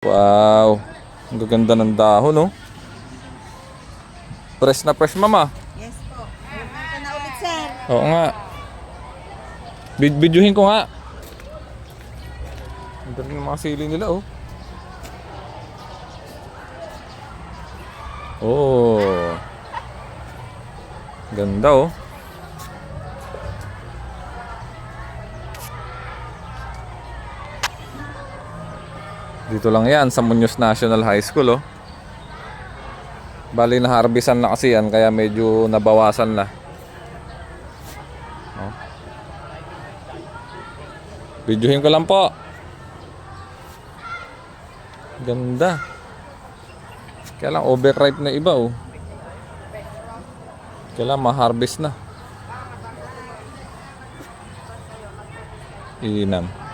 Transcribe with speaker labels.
Speaker 1: Wow. Ang gaganda ng dahon, oh. Fresh na fresh, mama.
Speaker 2: Yes po. Pumunta na ulit, sir.
Speaker 1: Oo nga. Videohin ko nga. Ang ganda ng mga sili nila, oh. Oh. Ganda, oh. Dito lang yan sa Muñoz National High School, oh. Bali na harvestan na kasi yan kaya medyo nabawasan na. Oh. Videohin ko lang po. Ganda. Kaya lang overripe na iba, oh. Kaya lang ma-harvest na. Inam.